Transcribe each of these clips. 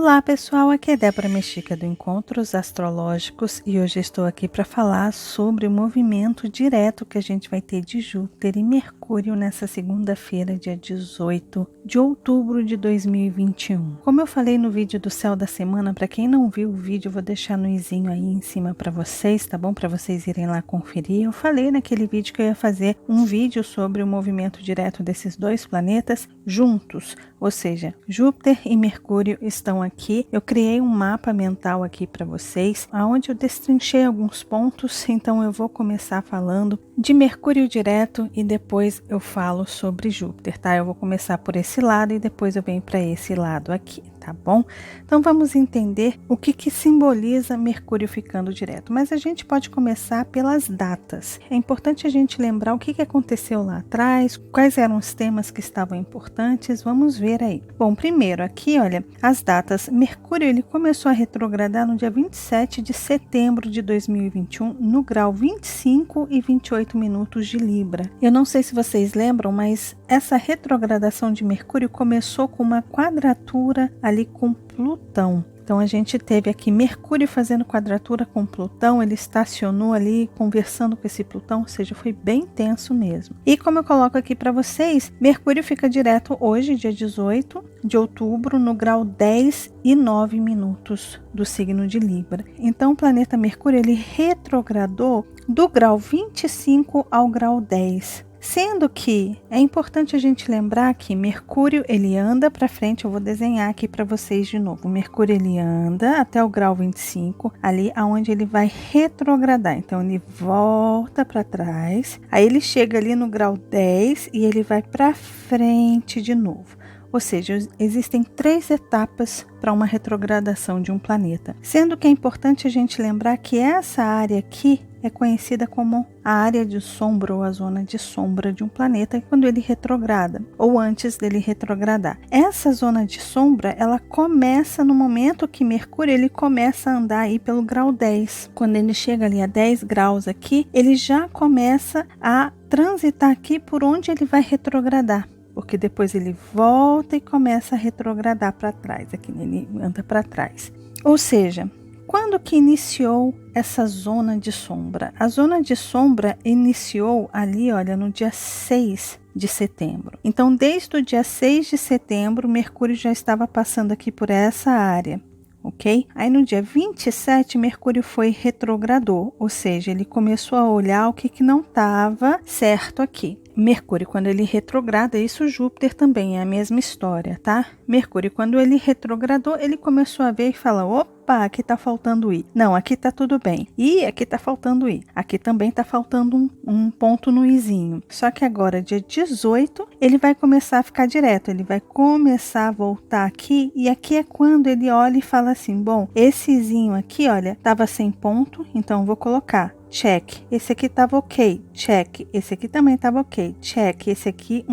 Olá pessoal, aqui é Débora Mexica do Encontros Astrológicos e hoje estou aqui para falar sobre o movimento direto que a gente vai ter de Júpiter e Mercúrio nessa segunda-feira, dia 18 de outubro de 2021. Como eu falei no vídeo do céu da semana, para quem não viu o vídeo, eu vou deixar no izinho aí em cima para vocês, tá bom? Para vocês irem lá conferir. Eu falei naquele vídeo que eu ia fazer um vídeo sobre o movimento direto desses dois planetas juntos, ou seja, Júpiter e Mercúrio estão aqui. Eu criei um mapa mental aqui para vocês, onde eu destrinchei alguns pontos, então eu vou começar falando de Mercúrio direto e depois eu falo sobre Júpiter, tá? Eu vou começar por esse lado e depois eu venho para esse lado aqui, tá bom? Então vamos entender o que simboliza Mercúrio ficando direto, mas a gente pode começar pelas datas. É importante a gente lembrar o que aconteceu lá atrás, quais eram os temas que estavam importantes, vamos ver aí. Bom, primeiro aqui, olha, as datas. Mercúrio ele começou a retrogradar no dia 27 de setembro de 2021, no grau 25 e 28 minutos de Libra. Eu não sei se vocês lembram, mas essa retrogradação de Mercúrio começou com uma quadratura ali com Plutão. Então a gente teve aqui Mercúrio fazendo quadratura com Plutão, ele estacionou ali conversando com esse Plutão, ou seja, foi bem tenso mesmo. E como eu coloco aqui para vocês, Mercúrio fica direto hoje, dia 18 de outubro, no grau 10 e 9 minutos do signo de Libra. Então o planeta Mercúrio ele retrogradou do grau 25 ao grau 10. Sendo que é importante a gente lembrar que Mercúrio ele anda para frente, eu vou desenhar aqui para vocês de novo. Mercúrio ele anda até o grau 25, ali aonde ele vai retrogradar. Então ele volta para trás, aí ele chega ali no grau 10 e ele vai para frente de novo. Ou seja, existem 3 etapas para uma retrogradação de um planeta. Sendo que é importante a gente lembrar que essa área aqui é conhecida como a área de sombra ou a zona de sombra de um planeta quando ele retrograda ou antes dele retrogradar. Essa zona de sombra, ela começa no momento que Mercúrio ele começa a andar aí pelo grau 10. Quando ele chega ali a 10 graus aqui, ele já começa a transitar aqui por onde ele vai retrogradar. Porque depois ele volta e começa a retrogradar para trás, aqui ele anda para trás. Ou seja, quando que iniciou essa zona de sombra? A zona de sombra iniciou ali, olha, no dia 6 de setembro. Então, desde o dia 6 de setembro, Mercúrio já estava passando aqui por essa área. Ok? Aí no dia 27, Mercúrio foi retrogrador, ou seja, ele começou a olhar o que não estava certo aqui. Mercúrio, quando ele retrograda, isso Júpiter também é a mesma história, tá? Mercúrio, quando ele retrogradou, ele começou a ver e fala, opa, aqui tá faltando I. Não, aqui tá tudo bem. E aqui tá faltando I. Aqui também tá faltando um ponto no Izinho. Só que agora, dia 18, ele vai começar a ficar direto. Ele vai começar a voltar aqui. E aqui é quando ele olha e fala assim, bom, esse Izinho aqui, olha, tava sem ponto, então vou colocar. Check, esse aqui estava ok, check, esse aqui também estava ok, check, esse aqui,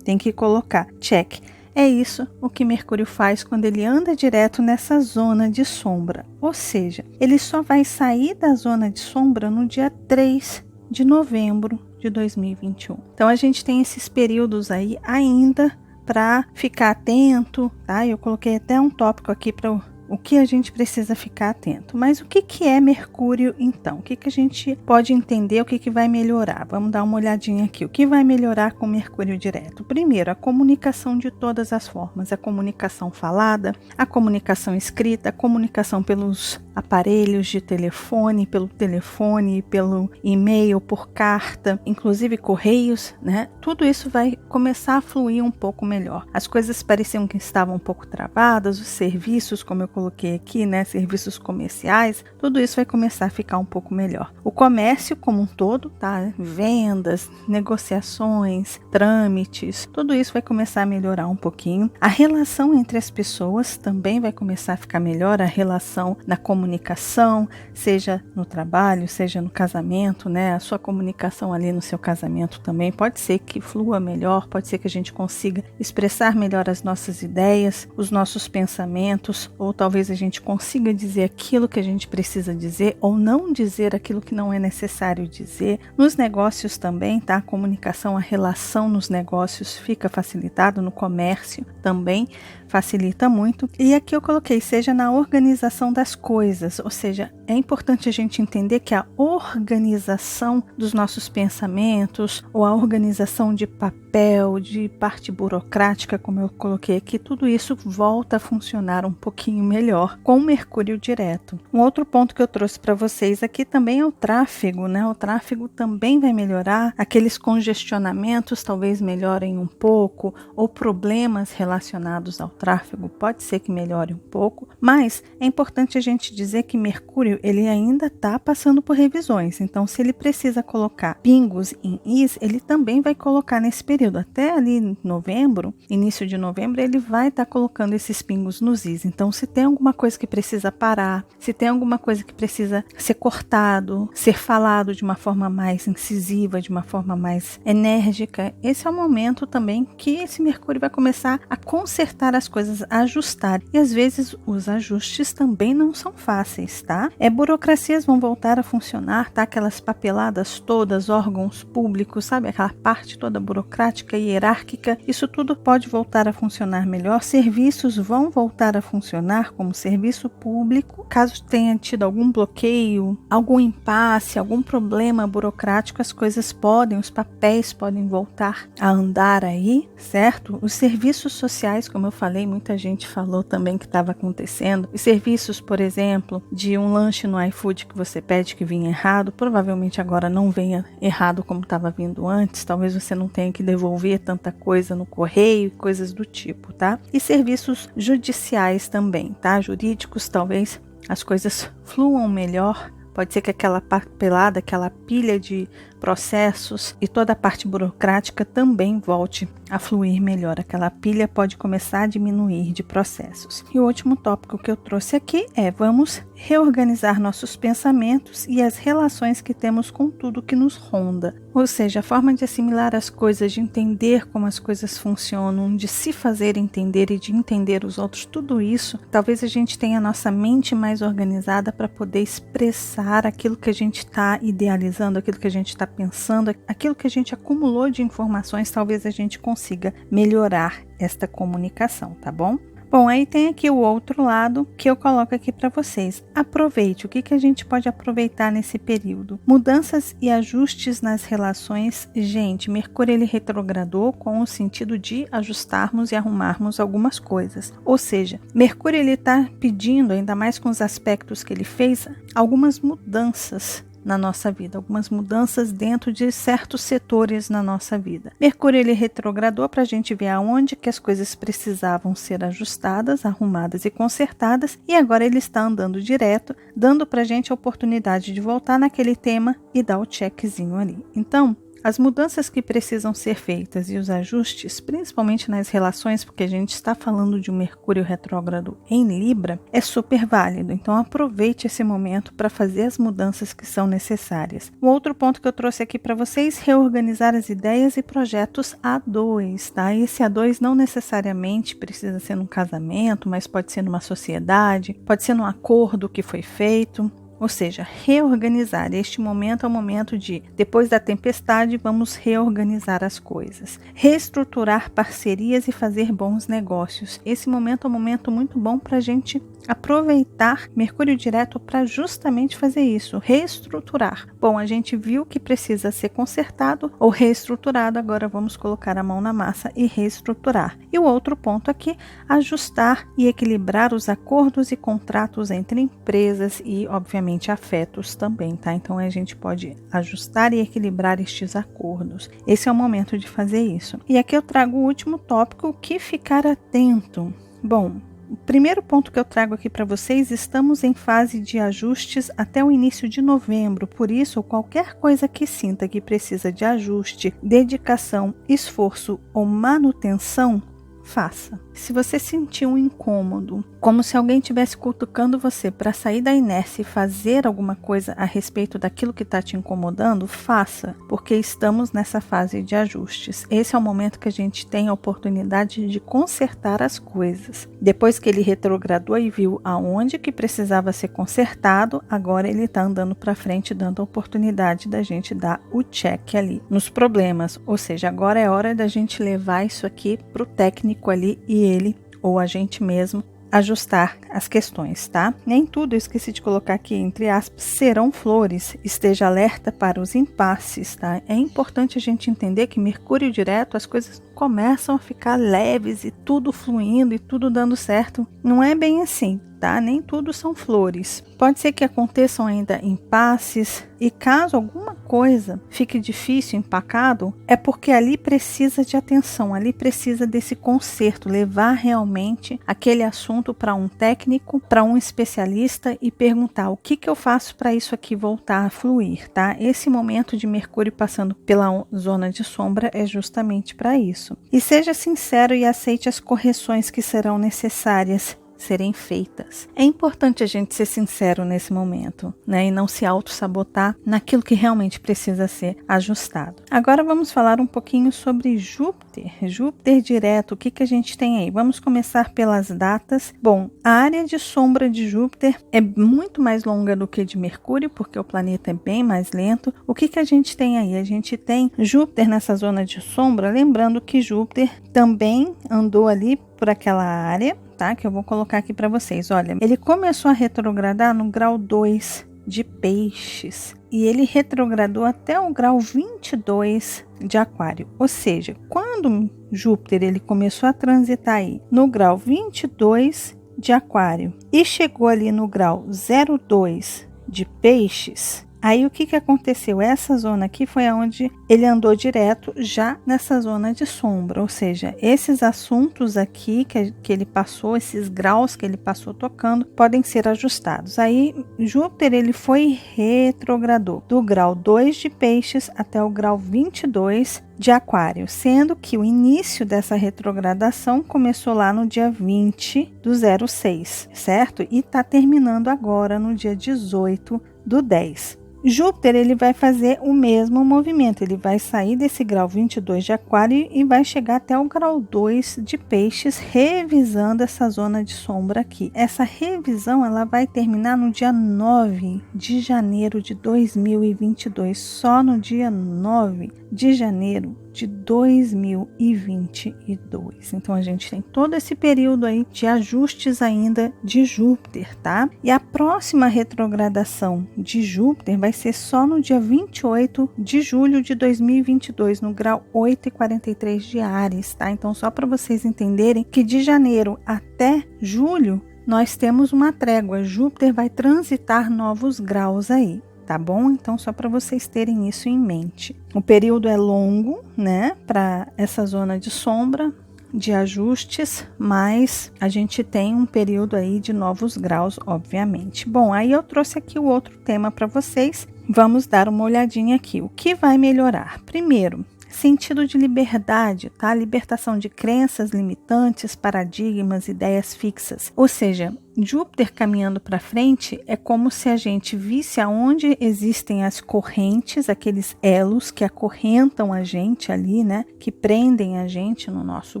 tem que colocar, check. É isso o que Mercúrio faz quando ele anda direto nessa zona de sombra, ou seja, ele só vai sair da zona de sombra no dia 3 de novembro de 2021. Então a gente tem esses períodos aí ainda para ficar atento, tá? Eu coloquei até um tópico aqui para o que a gente precisa ficar atento. Mas o que é Mercúrio então? O que a gente pode entender? O que vai melhorar? Vamos dar uma olhadinha aqui. O que vai melhorar com Mercúrio direto? Primeiro, a comunicação de todas as formas. A comunicação falada, a comunicação escrita, a comunicação pelos aparelhos de telefone, pelo e-mail, por carta, inclusive correios, né? Tudo isso vai começar a fluir um pouco melhor. As coisas pareciam que estavam um pouco travadas, os serviços, como eu coloquei aqui, né, serviços comerciais, tudo isso vai começar a ficar um pouco melhor. O comércio como um todo, tá? Vendas, negociações, trâmites, tudo isso vai começar a melhorar um pouquinho. A relação entre as pessoas também vai começar a ficar melhor, a relação na comunicação, seja no trabalho, seja no casamento, né? A sua comunicação ali no seu casamento também pode ser que flua melhor, pode ser que a gente consiga expressar melhor as nossas ideias, os nossos pensamentos, ou talvez a gente consiga dizer aquilo que a gente precisa dizer ou não dizer aquilo que não é necessário dizer. Nos negócios também, tá? A comunicação, a relação nos negócios fica facilitada, no comércio também facilita muito. E aqui eu coloquei, seja na organização das coisas, ou seja, é importante a gente entender que a organização dos nossos pensamentos, ou a organização de papel, de parte burocrática, como eu coloquei aqui, tudo isso volta a funcionar um pouquinho melhor com o Mercúrio direto. Um outro ponto que eu trouxe para vocês aqui também é o tráfego, né? O tráfego também vai melhorar, aqueles congestionamentos talvez melhorem um pouco, ou problemas relacionados ao tráfego, pode ser que melhore um pouco, mas é importante a gente dizer que Mercúrio, ele ainda está passando por revisões, então se ele precisa colocar pingos em is, ele também vai colocar nesse período, até ali em novembro, início de novembro, ele vai estar colocando esses pingos nos is. Então se tem alguma coisa que precisa parar, se tem alguma coisa que precisa ser cortado, ser falado de uma forma mais incisiva, de uma forma mais enérgica, esse é o momento também que esse Mercúrio vai começar a consertar as coisas, a ajustar. E às vezes os ajustes também não são fáceis, tá? Burocracias vão voltar a funcionar, tá? Aquelas papeladas todas, órgãos públicos, sabe? Aquela parte toda burocrática e hierárquica, isso tudo pode voltar a funcionar melhor. Serviços vão voltar a funcionar como serviço público. Caso tenha tido algum bloqueio, algum impasse, algum problema burocrático, as coisas podem, os papéis podem voltar a andar aí, certo? Os serviços sociais, como eu falei, muita gente falou também que estava acontecendo. Os serviços, por exemplo, de um lanche no iFood que você pede que vinha errado, provavelmente agora não venha errado como estava vindo antes, talvez você não tenha que devolver tanta coisa no correio e coisas do tipo, tá? E serviços judiciais também, tá? Jurídicos, talvez as coisas fluam melhor. Pode ser que aquela papelada, aquela pilha de processos e toda a parte burocrática também volte a fluir melhor. Aquela pilha pode começar a diminuir de processos. E o último tópico que eu trouxe aqui é: vamos reorganizar nossos pensamentos e as relações que temos com tudo que nos ronda. Ou seja, a forma de assimilar as coisas, de entender como as coisas funcionam, de se fazer entender e de entender os outros, tudo isso, talvez a gente tenha a nossa mente mais organizada para poder expressar aquilo que a gente está idealizando, aquilo que a gente está pensando, aquilo que a gente acumulou de informações, talvez a gente consiga melhorar esta comunicação, tá bom? Bom, aí tem aqui o outro lado que eu coloco aqui para vocês. Aproveite. O que a gente pode aproveitar nesse período? Mudanças e ajustes nas relações. Gente, Mercúrio ele retrogradou com o sentido de ajustarmos e arrumarmos algumas coisas. Ou seja, Mercúrio ele está pedindo, ainda mais com os aspectos que ele fez, algumas mudanças na nossa vida, algumas mudanças dentro de certos setores na nossa vida. Mercúrio ele retrogradou para a gente ver aonde que as coisas precisavam ser ajustadas, arrumadas e consertadas, e agora ele está andando direto, dando para a gente a oportunidade de voltar naquele tema e dar o checkzinho ali. Então, as mudanças que precisam ser feitas e os ajustes, principalmente nas relações, porque a gente está falando de um Mercúrio retrógrado em Libra, é super válido. Então aproveite esse momento para fazer as mudanças que são necessárias. Um outro ponto que eu trouxe aqui para vocês, reorganizar as ideias e projetos a dois, tá? Esse a dois não necessariamente precisa ser num casamento, mas pode ser numa sociedade, pode ser num acordo que foi feito. Ou seja, reorganizar. Este momento é o momento de, depois da tempestade, vamos reorganizar as coisas. Reestruturar parcerias e fazer bons negócios. Esse momento é um momento muito bom para a gente aproveitar Mercúrio direto para justamente fazer isso, reestruturar. Bom, a gente viu que precisa ser consertado ou reestruturado, agora vamos colocar a mão na massa e reestruturar. E o outro ponto aqui, ajustar e equilibrar os acordos e contratos entre empresas e, obviamente, afetos também, tá? Então a gente pode ajustar e equilibrar estes acordos. Esse é o momento de fazer isso. E aqui eu trago o último tópico, o que ficar atento. Bom, o primeiro ponto que eu trago aqui para vocês, estamos em fase de ajustes até o início de novembro, por isso qualquer coisa que sinta que precisa de ajuste, dedicação, esforço ou manutenção, faça. Se você sentir um incômodo, como se alguém estivesse cutucando você para sair da inércia e fazer alguma coisa a respeito daquilo que está te incomodando, faça, porque estamos nessa fase de ajustes. Esse é o momento que a gente tem a oportunidade de consertar as coisas. Depois que ele retrogradou e viu aonde que precisava ser consertado, agora ele está andando para frente, dando a oportunidade da gente dar o check ali nos problemas. Ou seja, agora é hora da gente levar isso aqui para o técnico ali e ele ou a gente mesmo ajustar as questões, tá? Nem tudo, eu esqueci de colocar aqui entre aspas, serão flores. Esteja alerta para os impasses, tá? É importante a gente entender que Mercúrio direto, as coisas começam a ficar leves e tudo fluindo e tudo dando certo. Não é bem assim, tá? Nem tudo são flores. Pode ser que aconteçam ainda impasses e caso alguma coisa fique difícil, empacado, é porque ali precisa de atenção, ali precisa desse conserto, levar realmente aquele assunto para um técnico, para um especialista e perguntar o que eu faço para isso aqui voltar a fluir, tá? Esse momento de Mercúrio passando pela zona de sombra é justamente para isso. E seja sincero e aceite as correções que serão necessárias serem feitas. É importante a gente ser sincero nesse momento, né? E não se auto-sabotar naquilo que realmente precisa ser ajustado. Agora vamos falar um pouquinho sobre Júpiter. Júpiter direto, o que a gente tem aí? Vamos começar pelas datas. Bom, a área de sombra de Júpiter é muito mais longa do que de Mercúrio, porque o planeta é bem mais lento. O que a gente tem aí? A gente tem Júpiter nessa zona de sombra, lembrando que Júpiter também andou ali por aquela área, tá? Que eu vou colocar aqui para vocês. Olha, ele começou a retrogradar no grau 2 de Peixes e ele retrogradou até o grau 22 de Aquário. Ou seja, quando Júpiter ele começou a transitar aí no grau 22 de Aquário e chegou ali no grau 02 de Peixes, aí o que aconteceu? Essa zona aqui foi onde ele andou direto já nessa zona de sombra, ou seja, esses assuntos aqui que ele passou, esses graus que ele passou tocando, podem ser ajustados. Aí Júpiter ele foi retrogradou do grau 2 de Peixes até o grau 22 de Aquário, sendo que o início dessa retrogradação começou lá no dia 20 do 06, certo? E está terminando agora no dia 18 do 10. Júpiter ele vai fazer o mesmo movimento, ele vai sair desse grau 22 de Aquário e vai chegar até o grau 2 de Peixes, revisando essa zona de sombra aqui. Essa revisão ela vai terminar no dia 9 de janeiro de 2022, só no dia 9 de janeiro de 2022. Então a gente tem todo esse período aí de ajustes ainda de Júpiter, tá? E a próxima retrogradação de Júpiter vai ser só no dia 28 de julho de 2022, no grau 8,43 de Áries, tá? Então só para vocês entenderem que de janeiro até julho nós temos uma trégua. Júpiter vai transitar novos graus aí. Tá bom? Então, só para vocês terem isso em mente. O período é longo, né? Para essa zona de sombra, de ajustes, mas a gente tem um período aí de novos graus, obviamente. Bom, aí eu trouxe aqui o outro tema para vocês. Vamos dar uma olhadinha aqui. O que vai melhorar? Primeiro, sentido de liberdade, tá? Libertação de crenças limitantes, paradigmas, ideias fixas. Ou seja, Júpiter caminhando para frente é como se a gente visse aonde existem as correntes, aqueles elos que acorrentam a gente ali, né? Que prendem a gente no nosso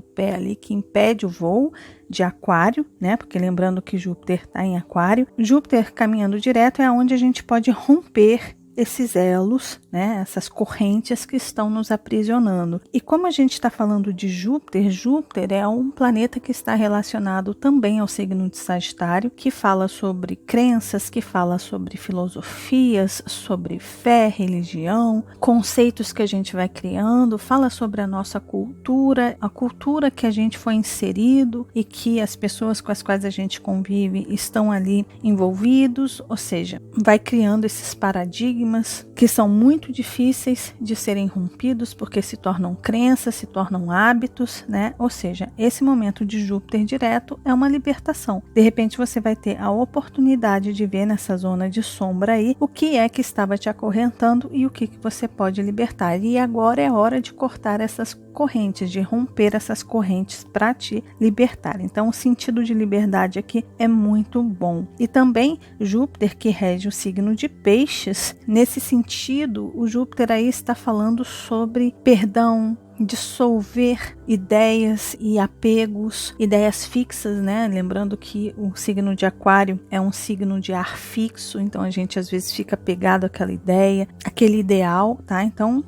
pé ali, que impede o voo de Aquário, né? Porque lembrando que Júpiter está em Aquário. Júpiter caminhando direto é aonde a gente pode romper esses elos, né, essas correntes que estão nos aprisionando. E como a gente está falando de Júpiter, Júpiter é um planeta que está relacionado também ao signo de Sagitário, que fala sobre crenças, que fala sobre filosofias, sobre fé, religião, conceitos que a gente vai criando, fala sobre a nossa cultura, a cultura que a gente foi inserido e que as pessoas com as quais a gente convive estão ali envolvidos, ou seja, vai criando esses paradigmas que são muito difíceis de serem rompidos porque se tornam crenças, se tornam hábitos, né? Ou seja, esse momento de Júpiter direto é uma libertação. De repente você vai ter a oportunidade de ver nessa zona de sombra aí o que é que estava te acorrentando e o que você pode libertar. E agora é hora de cortar essas correntes, de romper essas correntes para te libertar. Então o sentido de liberdade aqui é muito bom. E também Júpiter, que rege o signo de Peixes, nesse sentido o Júpiter aí está falando sobre perdão, dissolver ideias e apegos, ideias fixas, né? Lembrando que o signo de Aquário é um signo de ar fixo, então a gente às vezes fica pegado àquela ideia, aquele ideal, tá? Então,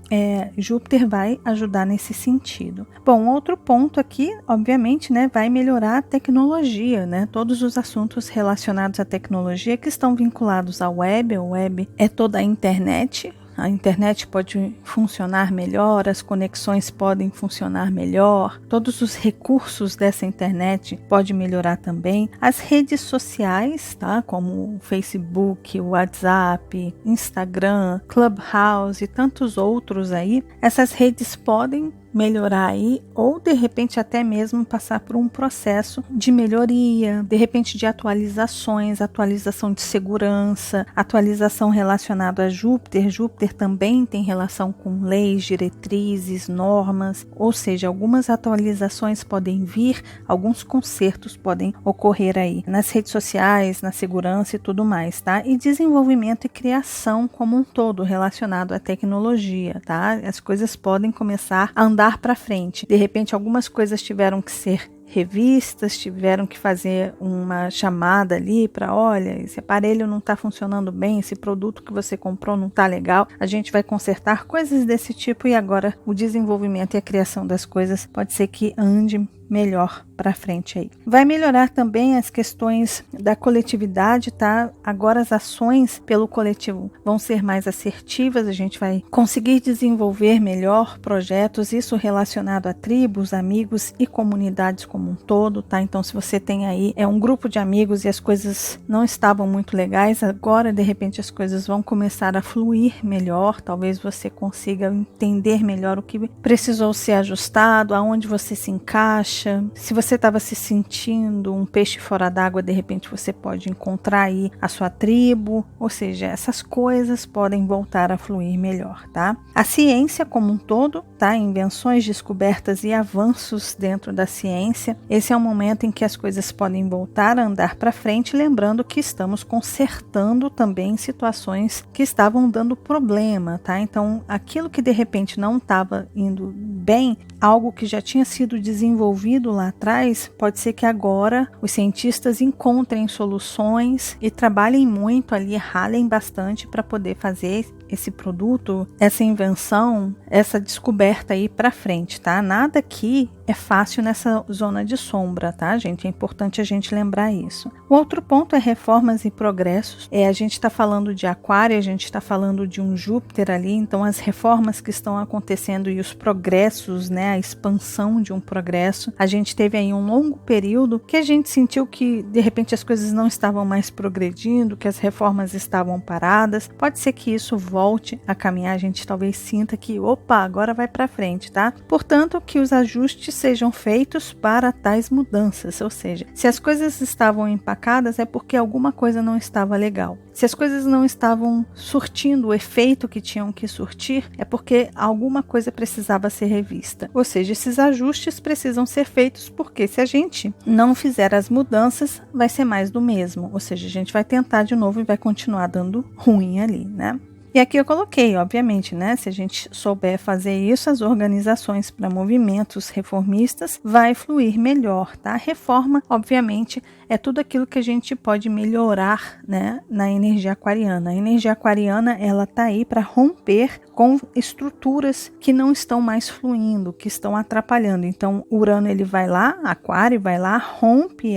Júpiter vai ajudar nesse sentido. Bom, outro ponto aqui, obviamente, né, vai melhorar a tecnologia, né? Todos os assuntos relacionados à tecnologia que estão vinculados à web. A web é toda a internet. A internet pode funcionar melhor, as conexões podem funcionar melhor, todos os recursos dessa internet podem melhorar também. As redes sociais, tá? Como o Facebook, o WhatsApp, Instagram, Clubhouse e tantos outros aí, essas redes podem melhorar aí, ou de repente até mesmo passar por um processo de melhoria, de repente de atualizações, atualização de segurança, atualização relacionada a Júpiter. Júpiter também tem relação com leis, diretrizes, normas, ou seja, algumas atualizações podem vir, alguns consertos podem ocorrer aí nas redes sociais, na segurança e tudo mais, tá? E desenvolvimento e criação como um todo relacionado à tecnologia, tá? As coisas podem começar a andar para frente. De repente, algumas coisas tiveram que ser revistas, tiveram que fazer uma chamada ali para, olha, esse aparelho não está funcionando bem, esse produto que você comprou não está legal, a gente vai consertar, coisas desse tipo, e agora o desenvolvimento e a criação das coisas pode ser que ande melhor para frente aí. Vai melhorar também as questões da coletividade, tá? Agora as ações pelo coletivo vão ser mais assertivas, a gente vai conseguir desenvolver melhor projetos, isso relacionado a tribos, amigos e comunidades como um todo, tá? Então, se você tem aí um grupo de amigos e as coisas não estavam muito legais, agora de repente as coisas vão começar a fluir melhor, talvez você consiga entender melhor o que precisou ser ajustado, aonde você se encaixa. Se você estava se sentindo um peixe fora d'água, de repente você pode encontrar aí a sua tribo, ou seja, essas coisas podem voltar a fluir melhor, tá? A ciência como um todo, tá? Invenções, descobertas e avanços dentro da ciência. Esse é o momento em que as coisas podem voltar a andar para frente, lembrando que estamos consertando também situações que estavam dando problema, tá? Então, aquilo que de repente não estava indo bem, algo que já tinha sido desenvolvido lá atrás, pode ser que agora os cientistas encontrem soluções e trabalhem muito ali, ralem bastante para poder fazer esse produto, essa invenção, essa descoberta aí para frente, tá? Nada aqui é fácil nessa zona de sombra, tá, gente? É importante a gente lembrar isso. O outro ponto é reformas e progressos. A gente está falando de Aquário, a gente está falando de um Júpiter ali, então as reformas que estão acontecendo e os progressos, né, a expansão de um progresso. A gente teve aí um longo período que a gente sentiu que de repente as coisas não estavam mais progredindo, que as reformas estavam paradas. Pode ser que isso volte a caminhar, a gente talvez sinta que, opa, agora vai para frente, tá? Portanto, que os ajustes sejam feitos para tais mudanças, ou seja, se as coisas estavam empacadas é porque alguma coisa não estava legal. Se as coisas não estavam surtindo o efeito que tinham que surtir, é porque alguma coisa precisava ser revista. Ou seja, esses ajustes precisam ser feitos porque se a gente não fizer as mudanças, vai ser mais do mesmo. Ou seja, a gente vai tentar de novo e vai continuar dando ruim ali, né? E aqui eu coloquei, obviamente, né? Se a gente souber fazer isso, as organizações para movimentos reformistas vai fluir melhor, tá? Reforma, obviamente, é tudo aquilo que a gente pode melhorar, né, na energia aquariana. A energia aquariana, ela tá aí para romper com estruturas que não estão mais fluindo, que estão atrapalhando. Então, Urano, ele vai lá, Aquário vai lá, rompe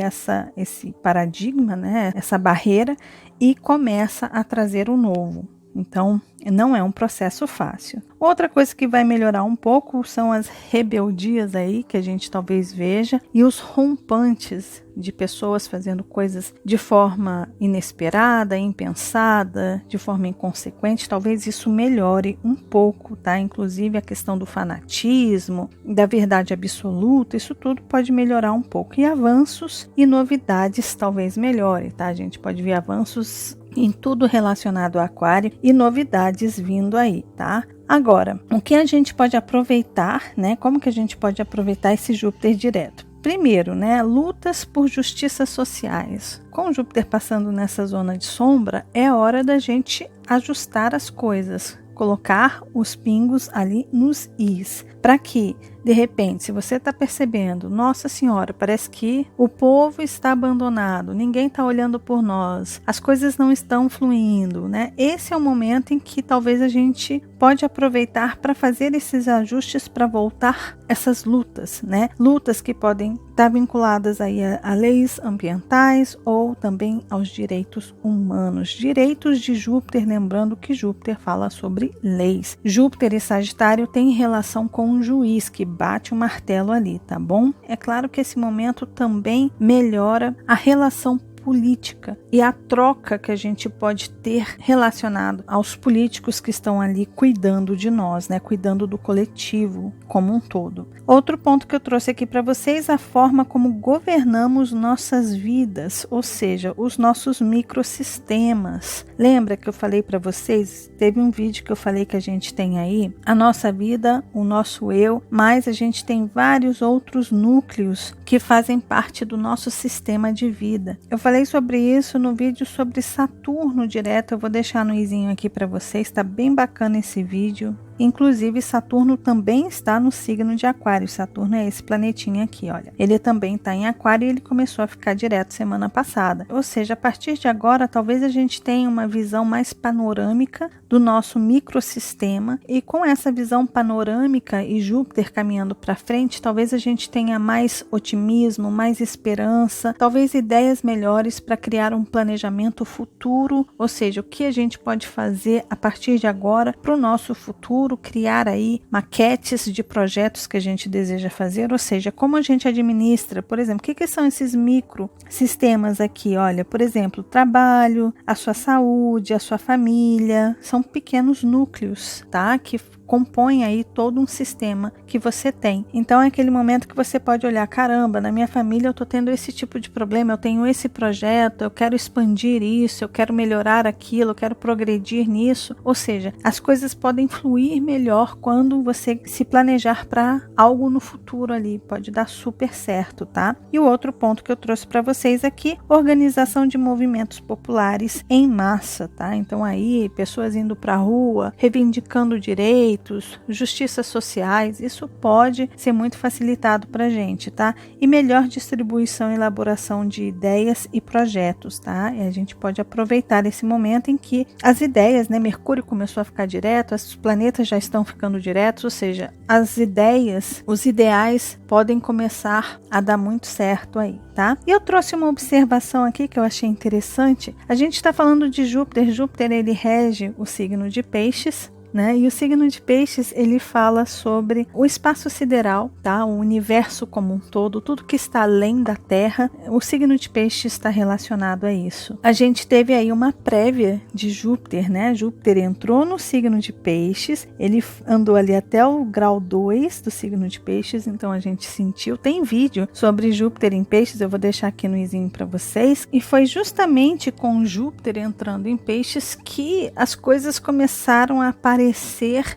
esse paradigma, né, essa barreira e começa a trazer o novo. Então, não é um processo fácil. Outra coisa que vai melhorar um pouco são as rebeldias aí, que a gente talvez veja, e os rompantes de pessoas fazendo coisas de forma inesperada, impensada, de forma inconsequente. Talvez isso melhore um pouco, tá? Inclusive a questão do fanatismo, da verdade absoluta, isso tudo pode melhorar um pouco. E avanços e novidades talvez melhore, tá? A gente pode ver avanços em tudo relacionado ao Aquário e novidades vindo aí, tá? Agora, o que a gente pode aproveitar, né? Como que a gente pode aproveitar esse Júpiter direto? Primeiro, né, lutas por justiças sociais. Com o Júpiter passando nessa zona de sombra, é hora da gente ajustar as coisas, colocar os pingos ali nos is. para que, de repente, se você está percebendo, nossa senhora, parece que o povo está abandonado, ninguém está olhando por nós, as coisas não estão fluindo, né? Esse é o momento em que talvez a gente pode aproveitar para fazer esses ajustes para voltar essas lutas, né? Lutas que podem estar vinculadas aí a leis ambientais ou também aos direitos humanos. Direitos de Júpiter, lembrando que Júpiter fala sobre leis. Júpiter e Sagitário têm relação com um juiz que bate o martelo ali, tá bom? É claro que esse momento também melhora a relação política e a troca que a gente pode ter relacionado aos políticos que estão ali cuidando de nós, né? Cuidando do coletivo como um todo. Outro ponto que eu trouxe aqui para vocês, a forma como governamos nossas vidas, ou seja, os nossos microsistemas. Lembra que eu falei para vocês, teve um vídeo que eu falei que a gente tem aí a nossa vida, o nosso eu, mas a gente tem vários outros núcleos que fazem parte do nosso sistema de vida. Eu falei sobre isso no vídeo sobre Saturno direto, eu vou deixar no izinho aqui para vocês, tá bem bacana esse vídeo. Inclusive, Saturno também está no signo de Aquário. Saturno é esse planetinha aqui, olha. Ele também está em Aquário e ele começou a ficar direto semana passada. Ou seja, a partir de agora, talvez a gente tenha uma visão mais panorâmica do nosso microsistema. E com essa visão panorâmica e Júpiter caminhando para frente, talvez a gente tenha mais otimismo, mais esperança, talvez ideias melhores para criar um planejamento futuro. Ou seja, o que a gente pode fazer a partir de agora para o nosso futuro, criar aí maquetes de projetos que a gente deseja fazer, ou seja, como a gente administra, por exemplo, o que são esses microsistemas aqui? Olha, por exemplo, o trabalho, a sua saúde, a sua família, são pequenos núcleos, tá? Que compõe aí todo um sistema que você tem. Então é aquele momento que você pode olhar, caramba, na minha família eu tô tendo esse tipo de problema, eu tenho esse projeto, eu quero expandir isso, eu quero melhorar aquilo, eu quero progredir nisso. Ou seja, as coisas podem fluir melhor quando você se planejar para algo no futuro ali, pode dar super certo, tá? E o outro ponto que eu trouxe para vocês aqui, organização de movimentos populares em massa, tá? Então aí, pessoas indo para a rua, reivindicando direitos, justiças sociais, isso pode ser muito facilitado para a gente, tá? E melhor distribuição e elaboração de ideias e projetos, tá? E a gente pode aproveitar esse momento em que as ideias, né? Mercúrio começou a ficar direto, os planetas já estão ficando diretos, ou seja, as ideias, os ideais podem começar a dar muito certo aí, tá? E eu trouxe uma observação aqui que eu achei interessante. A gente está falando de Júpiter. Júpiter, ele rege o signo de Peixes, né? E o signo de Peixes, ele fala sobre o espaço sideral, tá? O universo como um todo, tudo que está além da Terra. O signo de Peixes está relacionado a isso. A gente teve aí uma prévia de Júpiter, né? Júpiter entrou no signo de Peixes, ele andou ali até o grau 2 do signo de Peixes, então a gente sentiu. Tem vídeo sobre Júpiter em Peixes, eu vou deixar aqui no izinho para vocês. E foi justamente com Júpiter entrando em Peixes que as coisas começaram a aparecer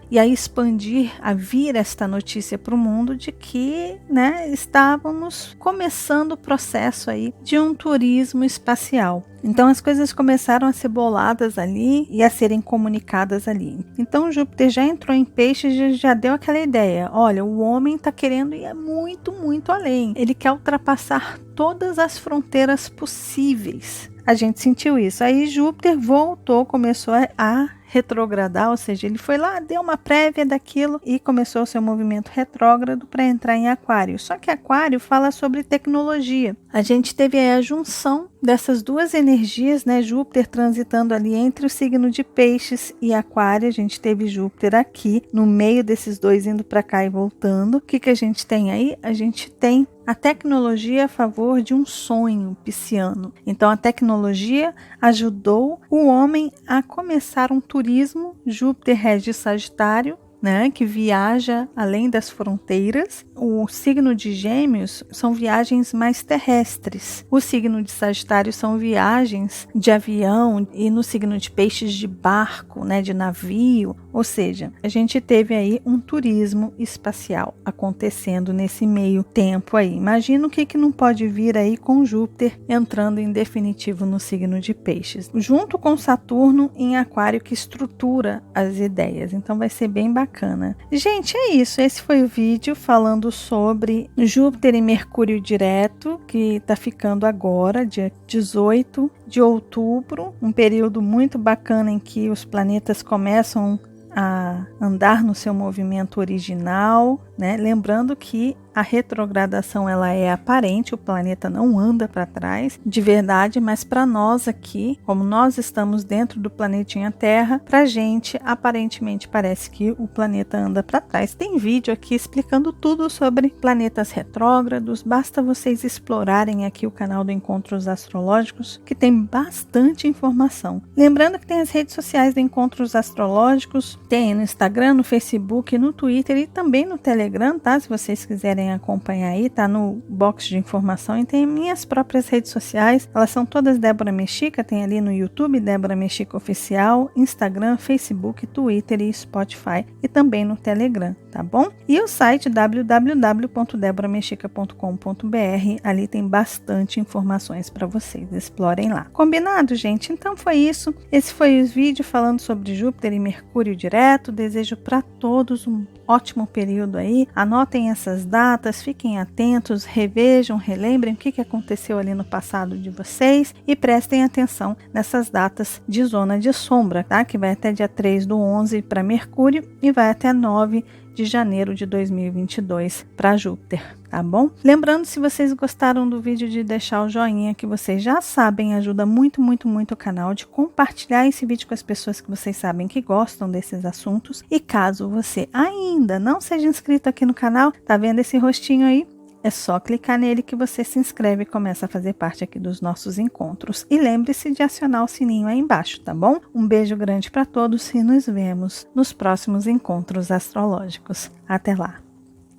e a expandir, a vir esta notícia para o mundo de que, né, estávamos começando o processo aí de um turismo espacial. Então as coisas começaram a ser boladas ali e a serem comunicadas ali. Então Júpiter já entrou em Peixes e já deu aquela ideia, olha, o homem está querendo ir muito, muito além. Ele quer ultrapassar todas as fronteiras possíveis. A gente sentiu isso. Aí Júpiter voltou, começou a retrogradar, ou seja, ele foi lá, deu uma prévia daquilo e começou o seu movimento retrógrado para entrar em Aquário. Só que Aquário fala sobre tecnologia. A gente teve aí a junção dessas duas energias, né? Júpiter transitando ali entre o signo de Peixes e Aquário. A gente teve Júpiter aqui, no meio desses dois, indo para cá e voltando. O que a gente tem aí? A gente tem a tecnologia a favor de um sonho pisciano. Então a tecnologia ajudou o homem a começar um turismo. Júpiter rege Sagitário, né, que viaja além das fronteiras. O signo de Gêmeos são viagens mais terrestres. O signo de Sagitário são viagens de avião e no signo de Peixes de barco, né, de navio. Ou seja, a gente teve aí um turismo espacial acontecendo nesse meio tempo aí. Imagina o que não pode vir aí com Júpiter entrando em definitivo no signo de Peixes, junto com Saturno em Aquário, que estrutura as ideias. Então vai ser bem bacana. bacana. Gente, é isso. Esse foi o vídeo falando sobre Júpiter e Mercúrio direto, que está ficando agora, dia 18 de outubro, um período muito bacana em que os planetas começam a andar no seu movimento original, né? Lembrando que a retrogradação ela é aparente, o planeta não anda para trás de verdade, mas para nós aqui, como nós estamos dentro do planetinha Terra, para gente aparentemente parece que o planeta anda para trás. Tem vídeo aqui explicando tudo sobre planetas retrógrados, basta vocês explorarem aqui o canal do Encontros Astrológicos, que tem bastante informação. Lembrando que tem as redes sociais do Encontros Astrológicos, tem no Instagram, no Facebook, no Twitter e também no Telegram, tá? Se vocês quiserem acompanhar aí, tá no box de informação, e tem minhas próprias redes sociais, elas são todas Débora Mexica, tem ali no YouTube Débora Mexica Oficial, Instagram, Facebook, Twitter e Spotify, e também no Telegram, tá bom? E o site www.deboramexica.com.br, ali tem bastante informações para vocês, explorem lá. Combinado, gente? Então foi isso, esse foi o vídeo falando sobre Júpiter e Mercúrio direto. Desejo para todos um ótimo período aí, anotem essas datas, fiquem atentos, revejam, relembrem o que aconteceu ali no passado de vocês e prestem atenção nessas datas de zona de sombra, tá? Que vai até dia 3/11 para Mercúrio e vai até 9 de janeiro de 2022 para Júpiter, tá bom? Lembrando, se vocês gostaram do vídeo, de deixar o joinha, que vocês já sabem, ajuda muito, muito, muito o canal, de compartilhar esse vídeo com as pessoas que vocês sabem que gostam desses assuntos. E caso você ainda não seja inscrito aqui no canal, tá vendo esse rostinho aí? É só clicar nele que você se inscreve e começa a fazer parte aqui dos nossos encontros. E lembre-se de acionar o sininho aí embaixo, tá bom? Um beijo grande para todos e nos vemos nos próximos encontros astrológicos. Até lá.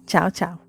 Tchau, tchau.